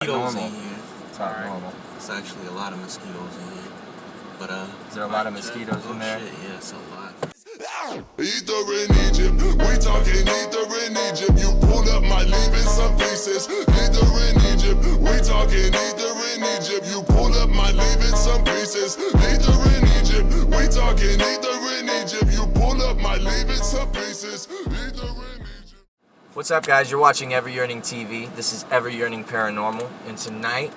mosquitoes normal. in here. It's not normal. It's actually a lot of mosquitoes in here. But is there a lot of mosquitoes in there? Shit, yeah, it's a lot. Ether in Egypt, we talking ether in Egypt. You pull up my leave in some pieces. Ether in Egypt, we talking ether in Egypt. You pull up my leave in some pieces. Ether in Egypt, we talking ether in Egypt. You pull up my leave in some pieces. Ether in Egypt. What's up, guys? You're watching Ever Yearning TV. This is Ever Yearning Paranormal, and tonight,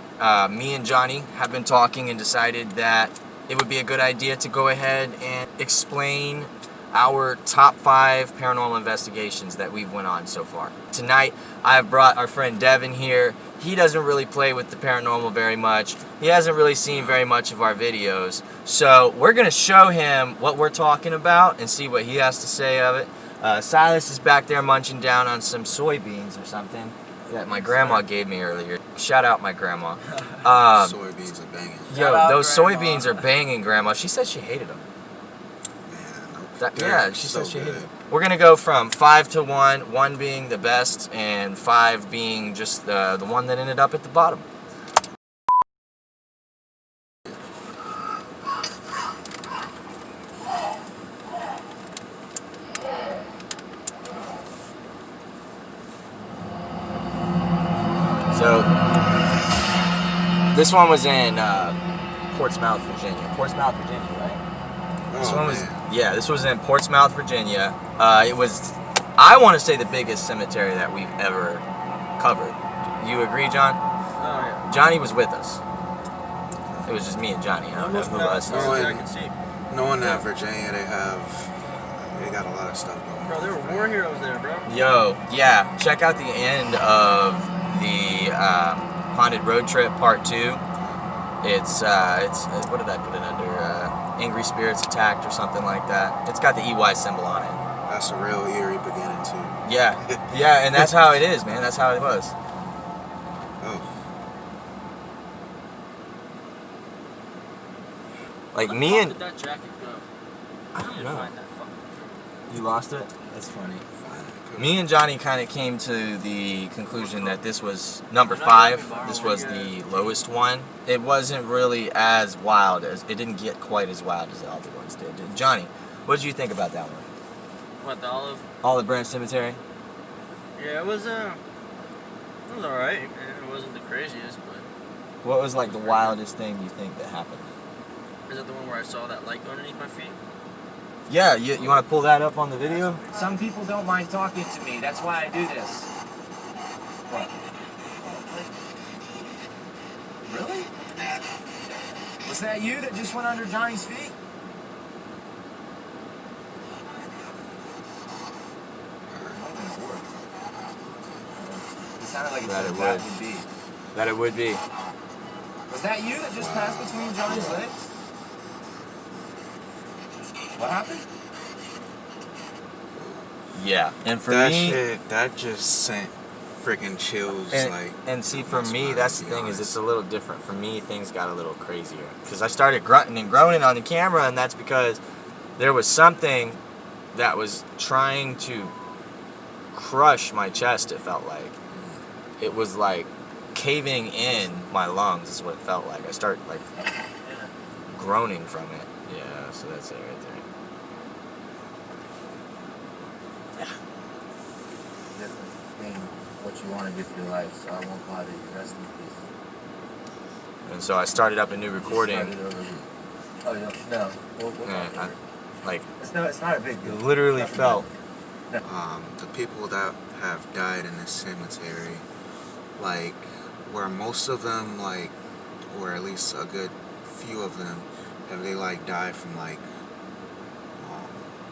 me and Johnny have been talking and decided that it would be a good idea to go ahead and explain our top 5 paranormal investigations that we've went on so far. Tonight, I've brought our friend Devin here. He doesn't really play with the paranormal very much. He hasn't really seen very much of our videos. So we're gonna show him what we're talking about and see what he has to say of it. Silas is back there munching down on some soybeans or something that my grandma gave me earlier. Shout out my grandma. Soybeans are banging. Yo, those soybeans are banging, Grandma. She said she hated them. Yeah, she said she hated them. We're going to go from 5 to 1, 1 being the best and 5 being just the one that ended up at the bottom. So, this one was in Portsmouth, Virginia. Portsmouth, Virginia, right? This one was, yeah, this was in Portsmouth, Virginia. It was, I want to say, the biggest cemetery that we've ever covered. You agree, John? Oh, yeah. Johnny was with us. It was just me and Johnny. I don't know who else. I can see. Knowing that Virginia, they got a lot of stuff going on. Bro, there were war heroes there, bro. Yo, yeah, check out the end of the Haunted Road Trip Part 2. It's what did I put it under? Angry Spirits Attacked or something like that. It's got the EY symbol on it. That's a real eerie beginning too. Yeah, yeah, and that's how it is, man. That's how it was. Oh. Like me and Where did that jacket go? I don't know. Find that fucking... You lost it? That's funny. Me and Johnny kind of came to the conclusion that this was number 5. This was the lowest one. It wasn't really as wild as, it didn't get quite as wild as the other ones did. Johnny, what did you think about that one? What, the olive? Olive Branch Cemetery? Yeah, it was alright. It wasn't the craziest, but... What was like the wildest thing you think that happened? Is that the one where I saw that light go underneath my feet? Yeah, you want to pull that up on the video? Some people don't mind talking to me. That's why I do this. What? Really? Was that you that just went under Johnny's feet? It sounded like That it it that would. would be. That it would be. Was that you that just passed between Johnny's legs? What happened? Yeah, and for That me, shit, that just sent freaking chills. and see, for my me, spine, that's to the be thing, is honest. it's a little different. For me, things got a little crazier. Because I started grunting and groaning on the camera, and that's because there was something that was trying to crush my chest, it felt like. It was like caving in my lungs is what it felt like. I started like groaning from it. Yeah, so that's it right there. What you want to do with your life, so I won't bother you. Rest in peace. And so I started up a new recording. Oh, no. And I, like, It's not a big deal. it literally felt. The people that have died in this cemetery, like, where most of them, like, or at least a good few of them, have they like died from like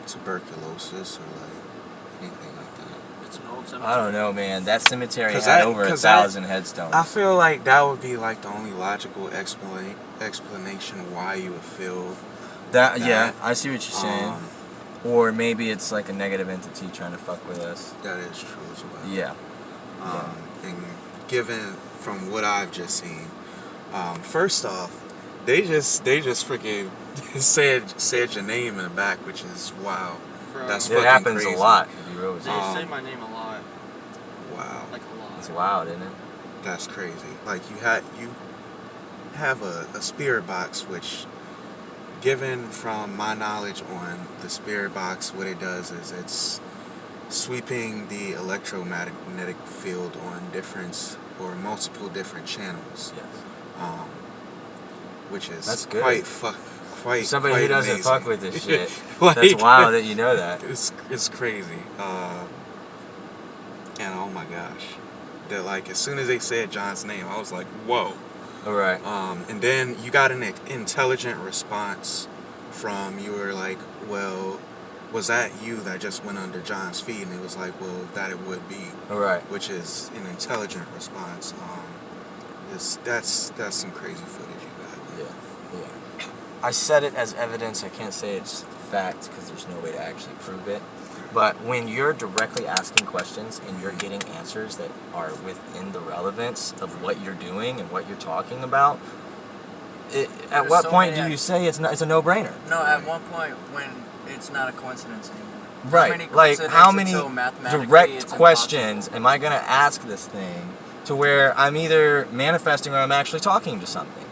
tuberculosis or like anything like that? It's an old cemetery. I don't know, man. That cemetery 'Cause had that- over 'cause 1,000 headstones. I feel like that would be like the only logical explanation why you would feel Yeah, that. I see what you're saying. Or maybe it's like a negative entity trying to fuck with us. that is true as well. Yeah. And given from what I've just seen, first off, they just freaking said your name in the back, which is wow. Bro. That's It fucking happens crazy. a lot. If you really They say my name a lot. Wow. Like a lot. It's wild, isn't it? That's crazy. Like you have a spirit box, which, given from my knowledge on the spirit box, what it does is it's sweeping the electromagnetic field on different or multiple different channels. Yes. Which is That's good. quite Somebody quite who doesn't amazing. fuck with this shit. Like, That's wild that you know that. It's crazy. And oh my gosh, that like as soon as they said John's name, I was like, whoa. All right. And then you got an intelligent response from, you were like, well, was that you that just went under John's feet? And it was like, well, that it would be. All right. Which is an intelligent response. That's some crazy footage you got. Yeah. I said it as evidence. I can't say it's fact because there's no way to actually prove it. But when you're directly asking questions and you're getting answers that are within the relevance of what you're doing and what you're talking about, at what point do you say it's a no-brainer? No, at one point when it's not a coincidence anymore. Right. Like, how many direct questions am I going to ask this thing to where I'm either manifesting or I'm actually talking to something?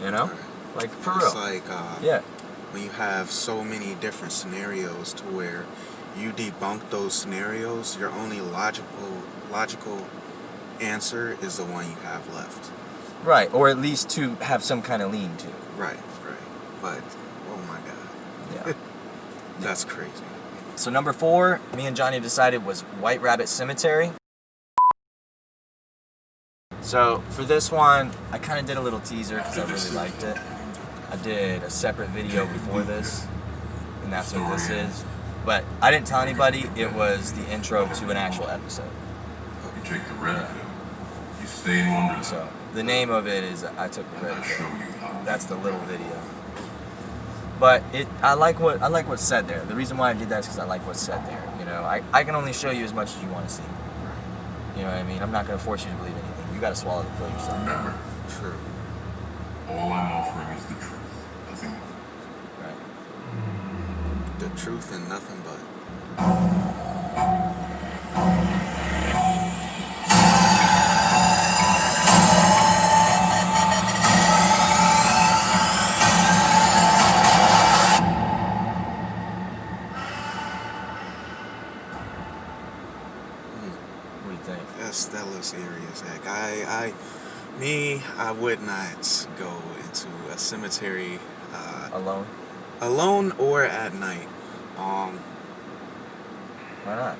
You know? Right. Like, for It's real. like Yeah. when you have so many different scenarios to where you debunk those scenarios, your only logical answer is the one you have left. Right. Or at least to have some kind of lean to. Right. But oh my god, Yeah. that's crazy. So number 4, me and Johnny decided was White Rabbit Cemetery. So for this one, I kind of did a little teaser because I really liked it. I did a separate video before this, and that's what this is. But I didn't tell anybody it was the intro to an actual episode. You take the red pill. You stay in London. So the name of it is I Took the Red Pill. That's the little video. But I like what's said there. The reason why I did that is because I like what's said there. You know, I can only show you as much as you want to see. You know what I mean? I'm not going to force you to believe anything. You got to swallow the pill yourself. Remember, True. all I'm offering is the truth. Nothing more. Right. The truth and nothing but. What do you think? That looks eerie as heck. I would not go into a cemetery Alone? alone or at night. Why not?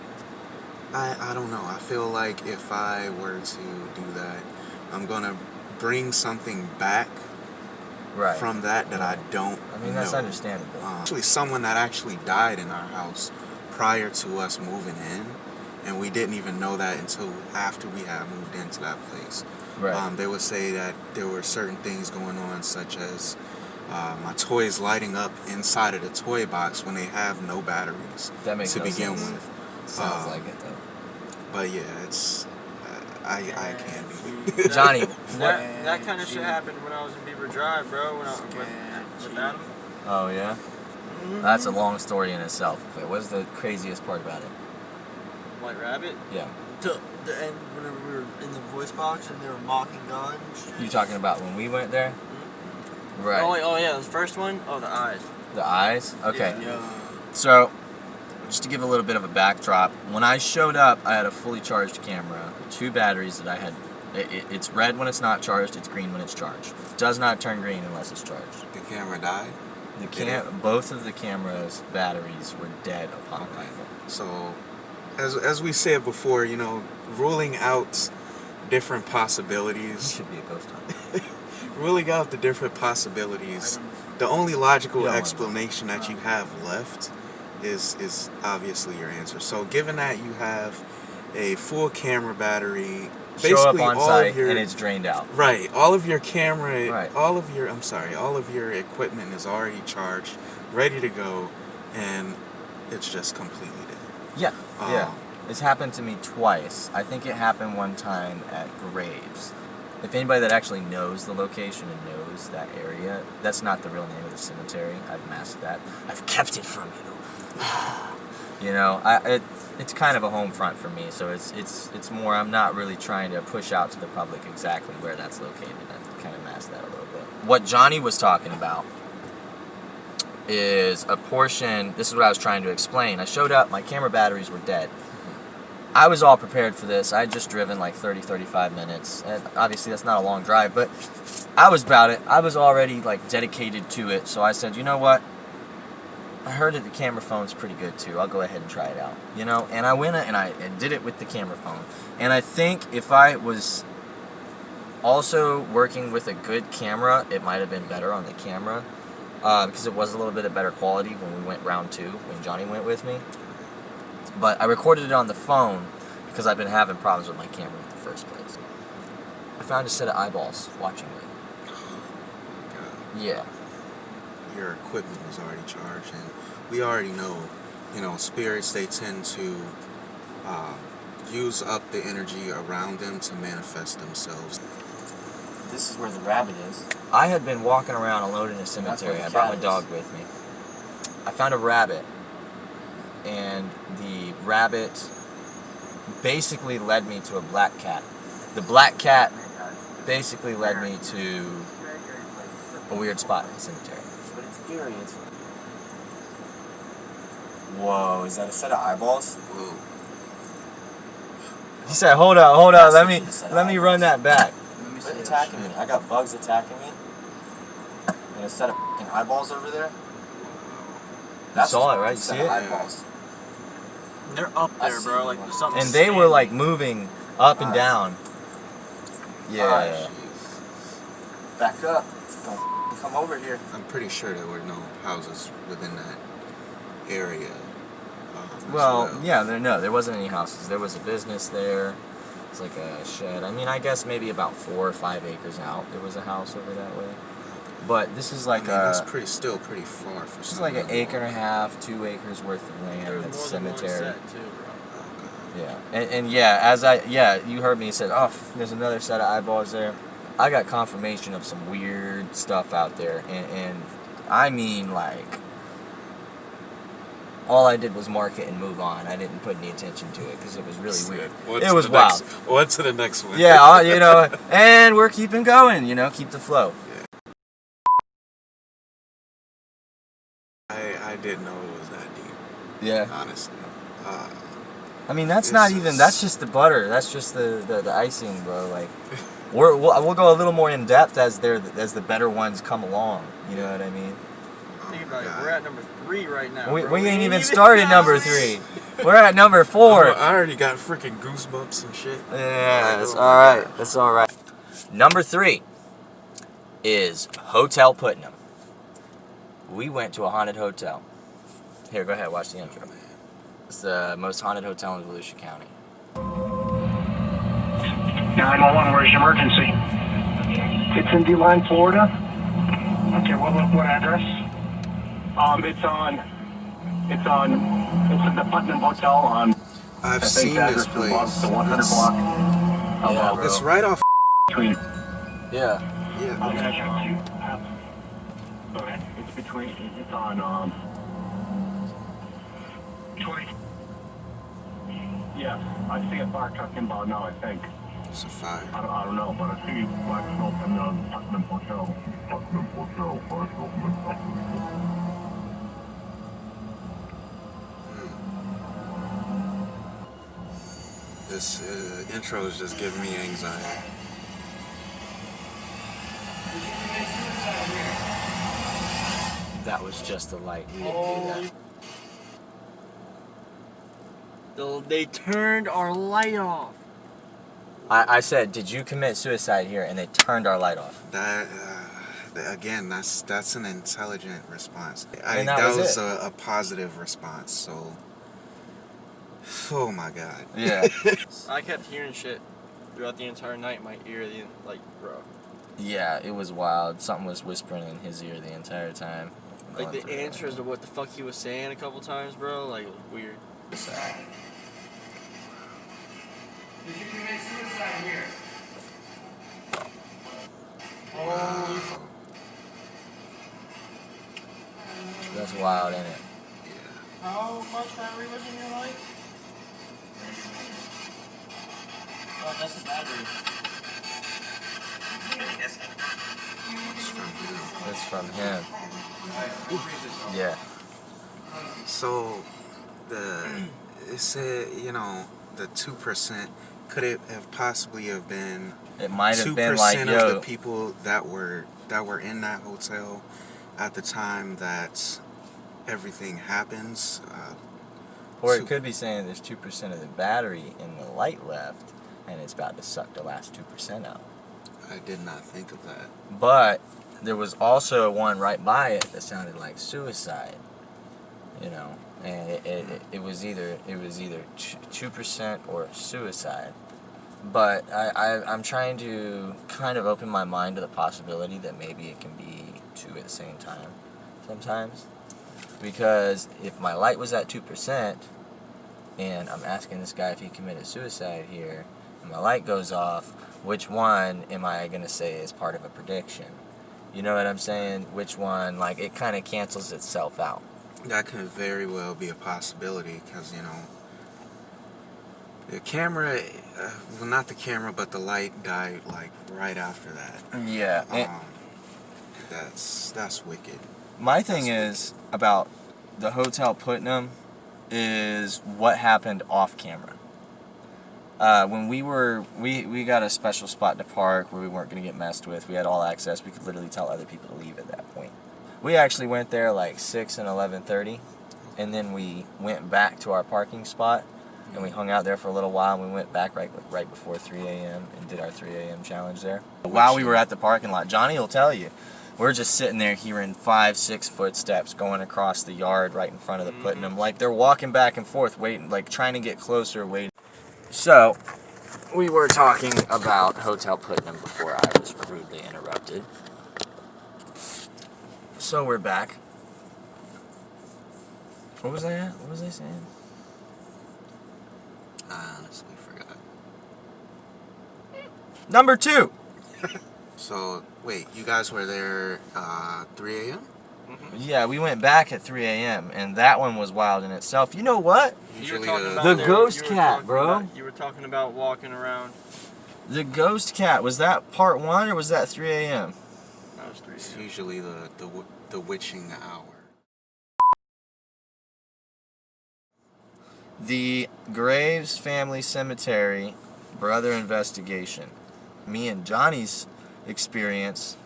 I don't know. I feel like if I were to do that, I'm gonna bring something back Right. from that I don't I mean, that's know. understandable. Actually, someone that actually died in our house prior to us moving in, and we didn't even know that until after we had moved into that place. Right. They would say that there were certain things going on, such as my toys lighting up inside of the toy box when they have no batteries That makes to no begin sense. with. Sounds like it, though. But yeah, it's I can't be. Johnny, That kind of shit happened when I was in Beaver Drive, bro. When I with Adam. Oh, yeah? That's a long story in itself. But what's the craziest part about it? White Rabbit. Yeah. To the end, whenever we were in the voice box and they were mocking God and shit. You talking about when we went there? Right. Oh yeah, the first one. Oh, the eyes. The eyes? Okay. Yeah. So, just to give a little bit of a backdrop, when I showed up, I had a fully charged camera, 2 batteries that I had. It's red when it's not charged, it's green when it's charged. It does not turn green unless it's charged. The camera died. Both of the camera's batteries were dead upon arrival. So, as we said before, you know, ruling out different This possibilities. should be a ghost hunt. Ruling out the different possibilities, the only logical You don't wanna explanation that you have left is obviously your answer. So given that you have a full camera battery, Show up basically on all site of your and it's drained out. right, all of your camera, Right. all of your equipment is already charged, ready to go, and it's just completely dead. Yeah, yeah. Um, It's happened to me twice. I think it happened one time at Graves. If anybody that actually knows the location and knows that area, that's not the real name of the cemetery. I've masked that. I've kept it from you. You know, it's kind of a home front for me. So it's more. I'm not really trying to push out to the public exactly where that's located. I kind of masked that a little bit. What Johnny was talking about is a portion. This is what I was trying to explain. I showed up. My camera batteries were dead. I was all prepared for this. I had just driven like 35 minutes. And obviously that's not a long drive, but I was about it. I was already like dedicated to it. So I said, you know what? I heard that the camera phone's pretty good too. I'll go ahead and try it out. You know, and I went and I did it with the camera phone. And I think if I was also working with a good camera, it might have been better on the camera. Because it was a little bit of better quality when we went round 2, when Johnny went with me. But I recorded it on the phone because I've been having problems with my camera in the first place. I found a set of eyeballs watching me. Oh my God. Yeah. Your equipment was already charged, and we already know, you know, spirits, they tend to use up the energy around them to manifest themselves. This is where the rabbit is. I had been walking around alone in a cemetery. I brought my dog with me. I found a rabbit. And the rabbit basically led me to a black cat. The black cat basically led me to a weird spot in the cemetery. But it's eerie. Whoa, is that a set of eyeballs? Whoa. He said, hold up, let me run that back. Quit attacking me. I got bugs attacking me. And a set of f***ing eyeballs over there. You saw it, right? You Set see of it? eyeballs. They're up I there, see bro. you. Like there's something. And they were like standing. moving up and down. Yeah. Alright. Back up. Don't f***ing come over here. I'm pretty sure there were no houses within that area. As Well, yeah, there wasn't any houses. There was a business there. It's like a shed. I mean, I guess maybe about 4 or 5 acres out, there was a house over that way. But this is like that's still pretty far for. this is like an acre and a half, 2 acres worth of land. There's That's more than one cemetery. set, too, bro. Yeah, and yeah, you heard me say, oh, there's another set of eyeballs there. I got confirmation of some weird stuff out there, and I mean, like, all I did was mark it and move on. I didn't put any attention to it because it was really weird. It was wild. What to the next one? Yeah, you know, and we're keeping going, you know, keep the flow. I didn't know it was that deep. Yeah. Honestly. I mean, that's This not even, is- that's just the butter. That's just the icing, bro. Like, we'll go a little more in depth as the better ones come along. You know what I mean? Think about it. We're at number 3 right now. We bro. ain't even started number 3. We're at number 4. I already got freaking goosebumps and shit. Yeah, that's all right. That's all right. Number 3 is Hotel Putnam. We went to a haunted hotel. Here, go ahead, watch the intro. It's the most haunted hotel in Volusia County. 911, where's your emergency? It's in D-Line, Florida. Okay, what address? It's at the Putnam Hotel on. I've I think seen the this address is place. the 100 It's- block. Yeah, bro. It's right off. Between. Yeah. Yeah. Okay, it's between. It's on 20. Yes, I see a fire truck inbound now. I think. It's a fire. I don't know, but I see black smoke from the Putnam Hotel. Putnam Hotel. This intro is just giving me anxiety. That was just a light. We didn't do that. They turned our light off. I said, did you commit suicide here? And they turned our light off. That again, that's an intelligent response. And that that was was it. a positive response. So, oh my God. Yeah. I kept hearing shit throughout the entire night in my ear. Like, bro. Yeah, it was wild. Something was whispering in his ear the entire time. Like, Going the through it. answers to what the fuck he was saying a couple times, bro. Like, it was weird. Did you commit suicide here? That's wild, ain't it? How much battery was in your light? Oh, that's the battery. It's from you. It's from him. Yeah. So it said, you know, the 2%, could it have possibly have been It might have 2% been like, of yo, the people that were in that hotel at the time that everything happens? or it could be saying there's 2% of the battery in the light left, and it's about to suck the last 2% out. I did not think of that. But there was also one right by it that sounded like suicide, you know, and it was either 2% or suicide. But I'm trying to kind of open my mind to the possibility that maybe it can be 2 at the same time sometimes. Because if my light was at 2%, and I'm asking this guy if he committed suicide here, and my light goes off, which one am I going to say is part of a prediction? You know what I'm saying? Which one, like, it kind of cancels itself out. That could very well be a possibility because, you know, the camera, well, not the camera, but the light died, like, right after that. Yeah. That's wicked. My thing is about the Hotel Putnam is what happened off camera. When we got a special spot to park where we weren't going to get messed with. We had all access. We could literally tell other people to leave at that point. We actually went there like 6 and 11:30, and then we went back to our parking spot, and we hung out there for a little while, and we went back right before 3 a.m. and did our 3 a.m. challenge there. While we were at the parking lot, Johnny will tell you, we're just sitting there hearing 5-6 footsteps going across the yard right in front of the Putnam. Like they're walking back and forth, waiting, like trying to get closer, waiting. So, we were talking about Hotel Putnam before I was rudely interrupted. So we're back. What was I at? What was I saying? I honestly forgot. Number 2. So, wait, you guys were there 3 a.m.? Yeah, we went back at 3 a.m. and that one was wild in itself. You know what? Usually You were talking about The there- ghost you were cat, talking bro. about- you were talking about walking around. The ghost cat, was that part 1 or was that 3 a.m.? That was 3 It's a.m. usually the witching hour. The Graves Family Cemetery Brother Investigation. Me and Johnny's experience,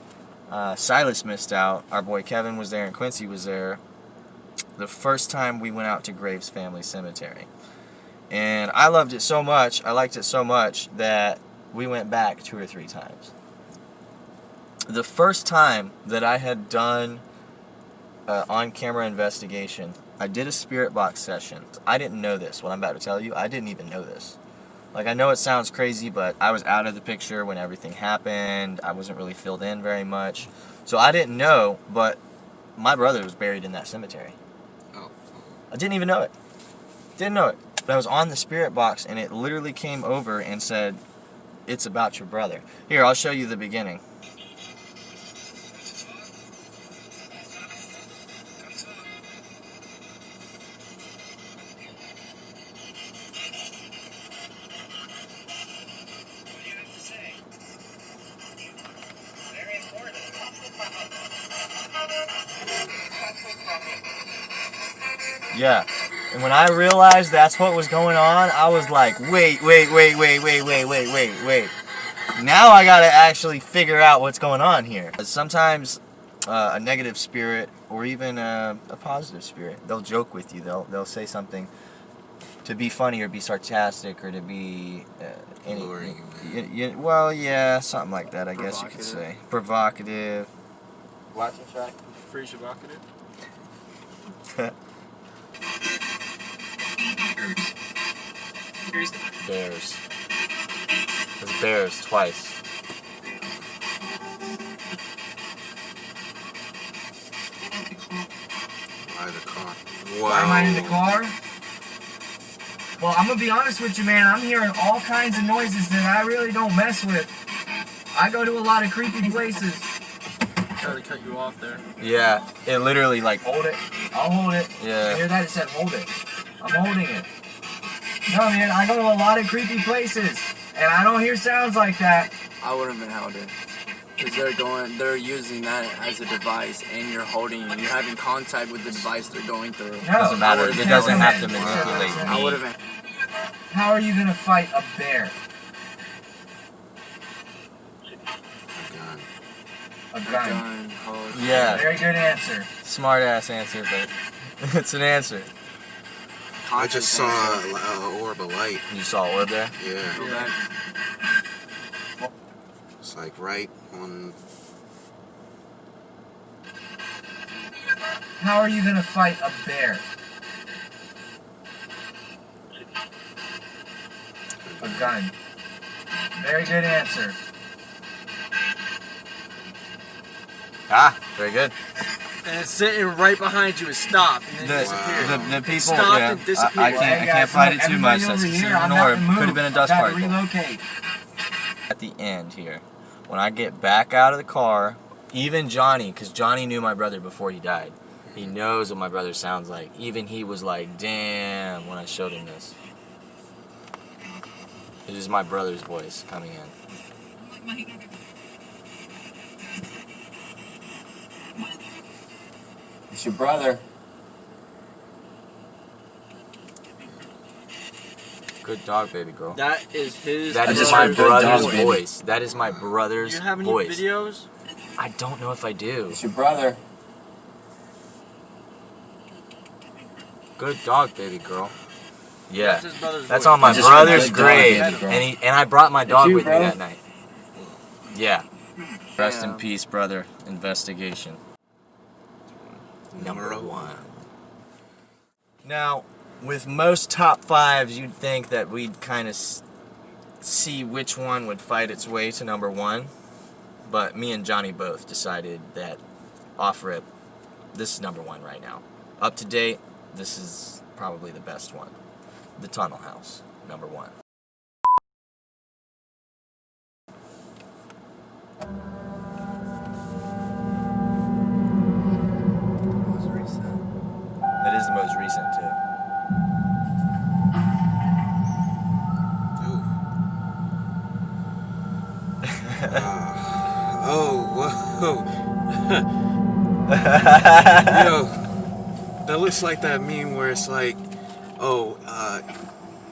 Silas missed out. Our boy Kevin was there and Quincy was there the first time we went out to Graves Family Cemetery. And I loved it so much, I liked it so much, that we went back 2 or 3 times. The first time that I had done on-camera investigation, I did a spirit box session. I didn't know this, what I'm about to tell you. I didn't even know this. Like, I know it sounds crazy, but I was out of the picture when everything happened. I wasn't really filled in very much. So I didn't know, but my brother was buried in that cemetery. Oh. I didn't even know it. Didn't know it. But I was on the spirit box, and it literally came over and said, "It's about your brother." Here, I'll show you the beginning. Yeah. And when I realized that's what was going on, I was like, wait. Now I gotta actually figure out what's going on here. Sometimes a negative spirit or even a positive spirit, they'll joke with you. They'll say something to be funny or be sarcastic or to be Luring well, yeah, something like that, I guess you could say. Provocative. Watching track. Free Shabakative. Bears. There's bears twice. Why the car? Why am I in the car? Well, I'm gonna be honest with you, man. I'm hearing all kinds of noises that I really don't mess with. I go to a lot of creepy places. Try to cut you off there. Yeah, it literally like. Hold it. I'll hold it. Yeah. You hear that? It said hold it. I'm holding it. No, man. I go to a lot of creepy places. and I don't hear sounds like that. I would have been held in. Because they're using that as a device, and you're having contact with the device they're going through. No, Doesn't matter. It doesn't have to manipulate I would me. have been. How are you gonna fight a bear? A gun. Yeah. Very good answer. Smart ass answer, but it's an answer. I just saw an orb of light. You saw orb there? Yeah. It's like right on. How are you gonna fight a bear? A gun. Very good answer. Ah, very good. And it's sitting right behind you. It stopped and then disappeared. The people, stopped yeah, and disappeared. I can't fight it too much. That's an orb. Could have been a dust particle. Relocate. At the end here, when I get back out of the car, even Johnny, because Johnny knew my brother before he died. He knows what my brother sounds like. Even he was like, damn, when I showed him this. It is my brother's voice coming in. It's your brother. Good dog, baby girl. That is his. That is just my heard good brother's dog, baby. voice. That is my brother's Do you have any voice. videos? I don't know if I do. It's your brother. Good dog, baby girl. Yeah, That's his brother's that's voice. on my Just brother's good dog, grave, baby girl. and I brought my dog you, with me bro? that night. Yeah. Rest in Yeah. peace, brother. Investigation. Number one. Now, with most top fives, you'd think that we'd kind of see which one would fight its way to number one. But me and Johnny both decided that off rip, this is number one right now. Up to date, this is probably the best one. The Tunnel House, number one. That is the most recent too. Oh, whoa. Yo, that looks like that meme where it's like,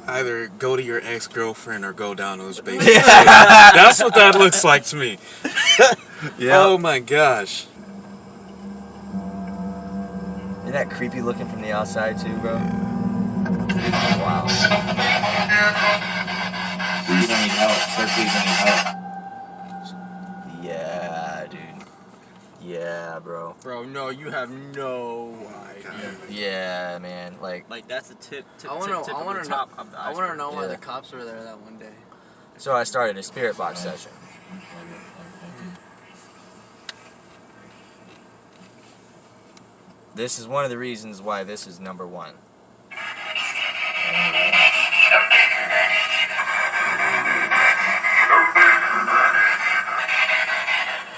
either go to your ex-girlfriend or go down those basement stairs. That's what that looks like to me. Yeah. Oh my gosh. Isn't that creepy looking from the outside too, bro? Wow. Please, I need help. Sir, please, I need help. Yeah, dude. Yeah, bro. Bro, no, you have no idea. Yeah, man. Like, Like that's the tip I want to top of the iceberg. know why Yeah. the cops were there that one day. so I started a spirit box session. This is one of the reasons why this is number one.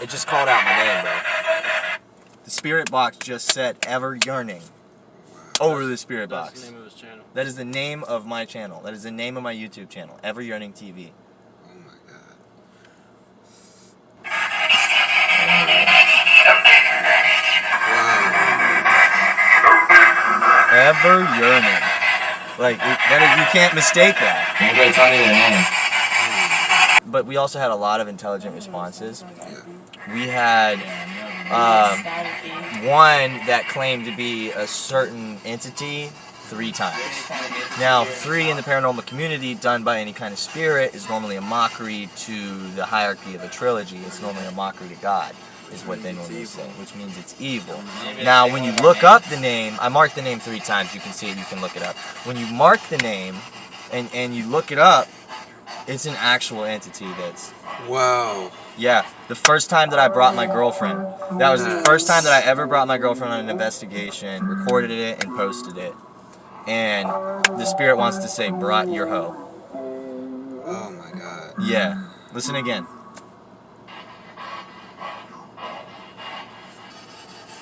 It just called out my name, bro. The spirit box just said "Ever Yearning" over the spirit That's box. the name of his channel. That is the name of my channel. That is the name of my YouTube channel, Ever Yearning TV. Oh my god. Wow. Ever Yearning. Like, you can't mistake that. Anybody tell me their name? But we also had a lot of intelligent responses. Yeah. We had one that claimed to be a certain entity 3 times. Now, 3 in the paranormal community done by any kind of spirit is normally a mockery to the hierarchy of a trilogy. It's normally a mockery to God, is what they normally say, which means it's evil. Now, when you look up the name, I marked the name 3 times. You can see it, you can look it up. When you mark the name and you look it up, it's an actual entity that's... Wow. Yeah, the first time that I brought my girlfriend. That was the first time that I ever brought my girlfriend on an investigation, recorded it, and posted it. And the spirit wants to say, brought your hoe. Oh my god. Yeah, listen again.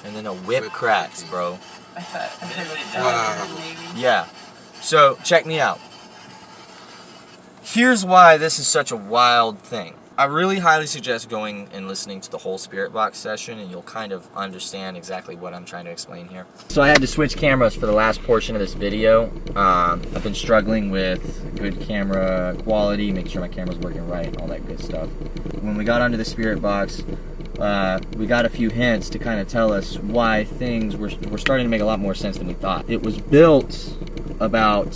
And then a whip cracks, bro. Wow. Yeah, so check me out. Here's why this is such a wild thing. I really highly suggest going and listening to the whole Spirit Box session, and you'll kind of understand exactly what I'm trying to explain here. So I had to switch cameras for the last portion of this video. I've been struggling with good camera quality, make sure my camera's working right, all that good stuff. When we got onto the Spirit Box, we got a few hints to kind of tell us why things were starting to make a lot more sense than we thought. It was built about,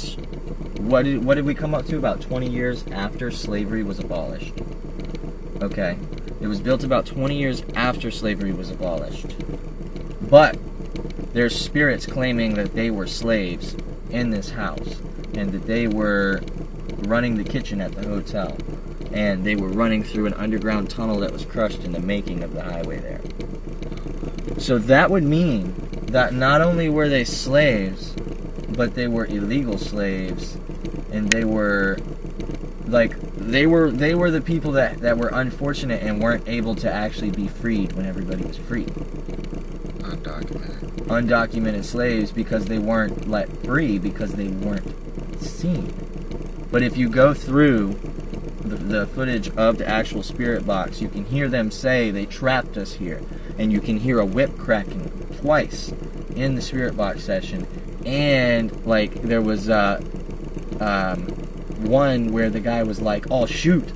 what did we come up to? About 20 years after slavery was abolished. Okay, it was built about 20 years after slavery was abolished. But there's spirits claiming that they were slaves in this house, and that they were running the kitchen at the hotel, and they were running through an underground tunnel that was crushed in the making of the highway there. So that would mean that not only were they slaves, but they were illegal slaves, and they were the people that were unfortunate and weren't able to actually be freed when everybody was free. Undocumented slaves, because they weren't let free because they weren't seen. But if you go through the footage of the actual Spirit Box, you can hear them say they trapped us here, and you can hear a whip cracking twice in the Spirit Box session. And like there was one where the guy was like, "Oh shoot,"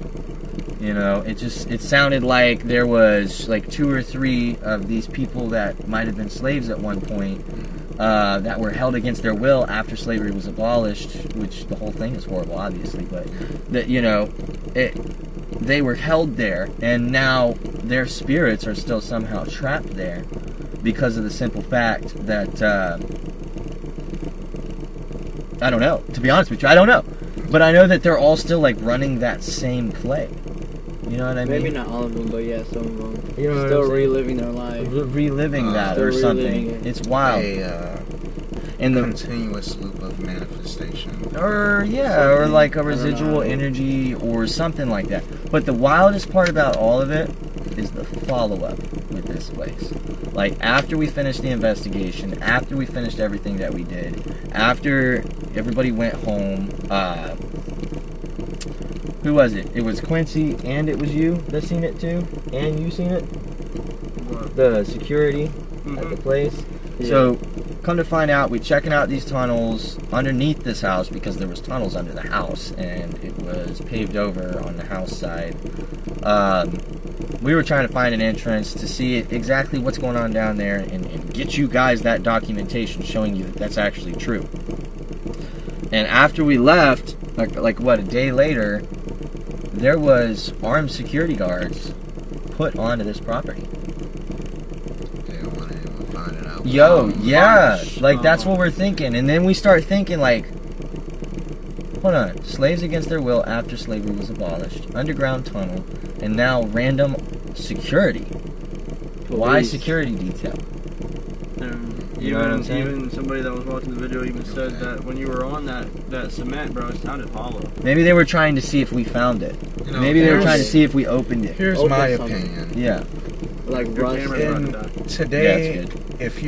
you know. It sounded like there was like 2 or 3 of these people that might have been slaves at one point, that were held against their will after slavery was abolished, which the whole thing is horrible, obviously, but that, you know, they were held there, and now their spirits are still somehow trapped there because of the simple fact that I don't know. To be honest with you, I don't know. But I know that they're all still like running that same play. You know what I mean? Maybe not all of them, but yeah, some of them. You know, still reliving their life. Reliving that or something. It's wild. And the continuous loop of manifestation. Or like a residual energy or something like that. But the wildest part about all of it is the follow-up with this place. Like, after we finished the investigation, after we finished everything that we did, after everybody went home, who was it? It was Quincy, and it was you that seen it too? And you seen it? What? The security at the place. Yeah. So, come to find out, we're checking out these tunnels underneath this house, because there was tunnels under the house, and it was paved over on the house side. We were trying to find an entrance to see exactly what's going on down there, and get you guys that documentation showing you that that's actually true. And after we left, like what, a day later, there was armed security guards put onto this property. They don't want anyone finding out. Yo, yeah, like that's what we're thinking. And then we start thinking like, hold on, slaves against their will after slavery was abolished, underground tunnel, and now random security. Why security detail? You know what I'm saying? Even somebody that was watching the video even said that when you were on that cement, bro, it sounded hollow. Maybe they were trying to see if we found it. You know, maybe they were trying to see if we opened it. Here's my opinion. Yeah. Like today, if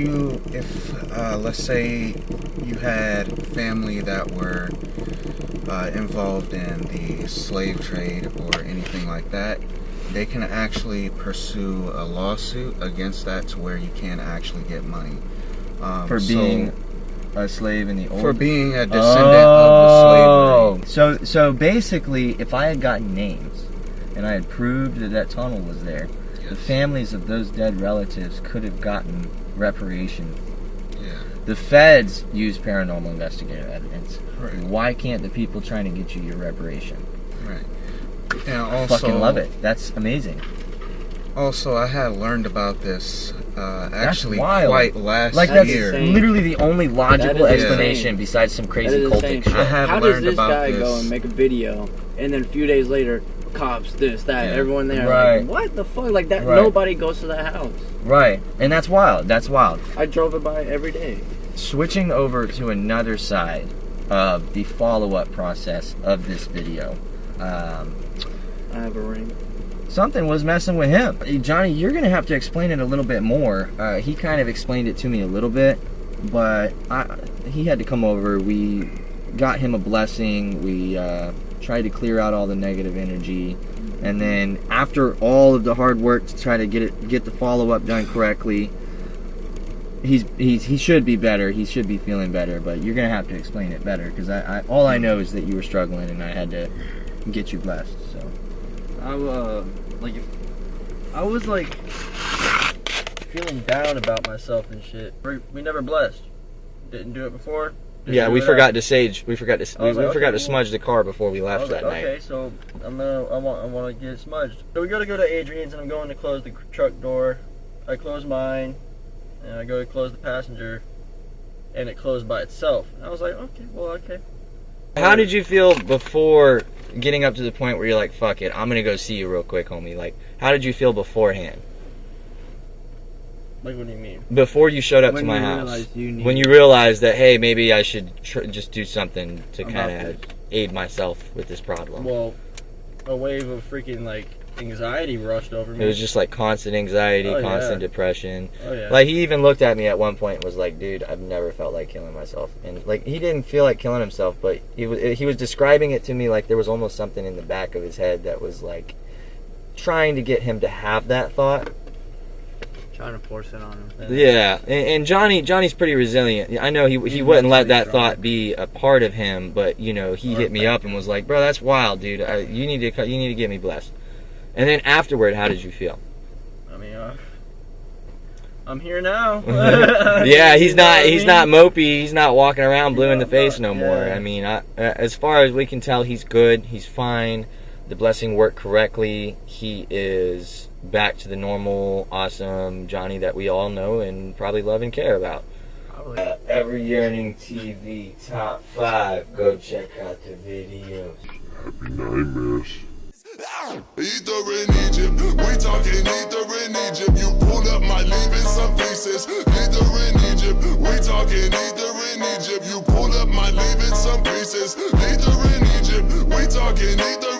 let's say you had family that were involved in the slave trade or anything like that, they can actually pursue a lawsuit against that to where you can actually get money. For being a slave in the old... For being a descendant of the slavery. So basically, if I had gotten names, and I had proved that tunnel was there, the families of those dead relatives could have gotten reparation. Yeah. The feds use paranormal investigative evidence. Right. Why can't the people trying to get you your reparation? Right. And I also, fucking love it. That's amazing. Also, I had learned about this actually wild. Quite last like that's year. Literally the only logical explanation insane. besides some crazy cultic shit. I have How learned does this about guy this. go and make a video, and then a few days later, cops, this, that, everyone there, Right. like, what the fuck? Like that, Right. nobody goes to that house. Right, and that's wild. That's wild. I drove it by every day. Switching over to another side of the follow-up process of this video. I have a ring. Something was messing with him. Hey, Johnny, you're going to have to explain it a little bit more. He kind of explained it to me a little bit, but he had to come over. We got him a blessing. We tried to clear out all the negative energy, and then after all of the hard work to try to get the follow-up done correctly, he should be better. He should be feeling better, but you're gonna have to explain it better, because all I know is that you were struggling, and I had to get you blessed. So I was like feeling down about myself and shit. We never blessed. Didn't do it before. yeah, we forgot to sage. We forgot to okay, smudge the car before we left that night. Okay, so I want to get it smudged. So we gotta go to Adrian's, and I'm going to close the truck door. I close mine, and I go to close the passenger, and it closed by itself. And I was like, okay. How did you feel before getting up to the point where you're like, fuck it, I'm gonna go see you real quick, homie? Like, how did you feel beforehand? Like, what do you mean? Before you showed up to my house. When you realized that, hey, maybe I should just do something to kind of aid myself with this problem. Well, a wave of freaking, like, anxiety rushed over me. It was just like constant anxiety, constant yeah. depression. Oh, yeah. Like, he even looked at me at one point and was like, dude, I've never felt like killing myself. And like, he didn't feel like killing himself, but he was describing it to me like there was almost something in the back of his head that was like trying to get him to have that thought. Trying to force it on him. Yeah, and Johnny's pretty resilient. I know he wouldn't let that thought be a part of him, but you know, he hit me up and was like, bro, that's wild, dude. You need to get me blessed. And then afterward, how did you feel? I mean, I'm here now. Yeah, he's not mopey. He's not walking around blue in the face no more. I mean, as far as we can tell, he's good. He's fine. The blessing worked correctly. He is back to the normal, awesome Johnny that we all know and probably love and care about. Every Yearning TV top 5. Go check out the videos. Happy nightmares. Ether in Egypt, we talking ether in Egypt. You pull up my leave in some pieces. Ether in Egypt, we talking ether in Egypt. You pull up my leave in some pieces. Ether in Egypt, we talking ether